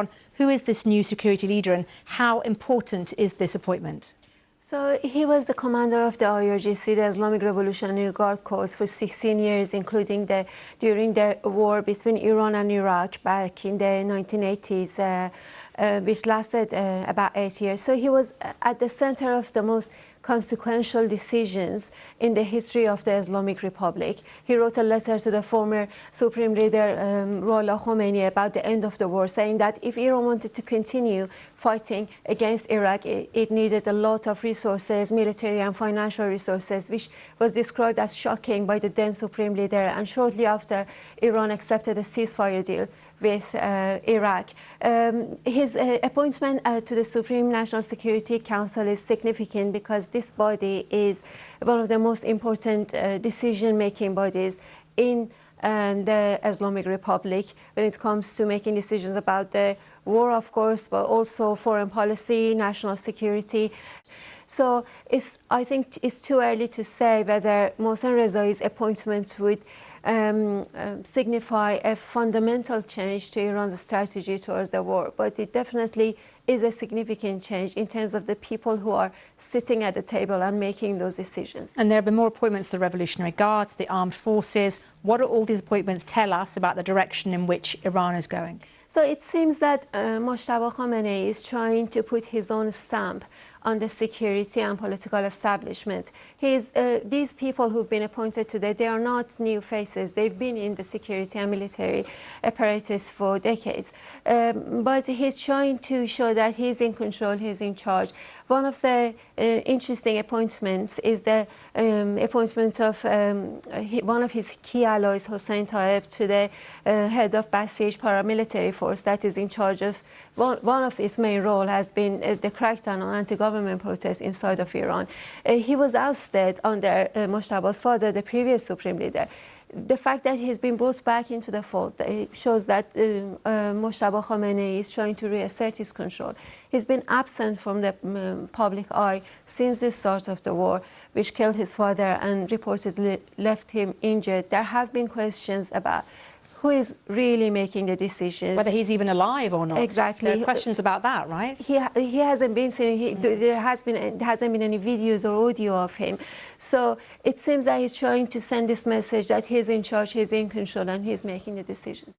Iran. Who is this new security leader and how important is this appointment? So he was the commander of the IRGC, the Islamic Revolutionary Guard Corps, for 16 years, including during the war between Iran and Iraq back in the 1980s, which lasted about 8 years. So he was at the center of the most consequential decisions in the history of the Islamic Republic. He wrote a letter to the former Supreme Leader Ruhollah Khomeini about the end of the war, saying that if Iran wanted to continue fighting against Iraq, it needed a lot of resources, military and financial resources, which was described as shocking by the then Supreme Leader. And shortly after, Iran accepted a ceasefire deal with Iraq. His appointment to the Supreme National Security Council is significant because this body is one of the most important decision-making bodies in the Islamic Republic when it comes to making decisions about the war, of course, but also foreign policy, national security. So I think it's too early to say whether Mohsen Rezai's appointment would signify a fundamental change to Iran's strategy towards the war, but it definitely is a significant change in terms of the people who are sitting at the table and making those decisions. And there have been more appointments to the Revolutionary Guards, the armed forces. What do all these appointments tell us about the direction in which Iran is going? So it seems that Mojtaba Khamenei is trying to put his own stamp on the security and political establishment. These people who've been appointed today, they are not new faces. They've been in the security and military apparatus for decades. But he's trying to show that he's in control, he's in charge. One of the interesting appointments is the appointment of one of his key allies, Hossein Taeb, to the head of Basij paramilitary force that is in charge of one of its main role has been the crackdown on anti-government protests inside of Iran. He was ousted under Mojtaba's father, the previous supreme leader. The fact that he's been brought back into the fold shows that Mojtaba Khamenei is trying to reassert his control. He's been absent from the public eye since the start of the war, which killed his father and reportedly left him injured. There have been questions about who is really making the decisions. Whether he's even alive or not. Exactly. There are questions about that, right? He hasn't been seen. There hasn't been any videos or audio of him. So it seems that he's trying to send this message that he's in charge, he's in control, and he's making the decisions.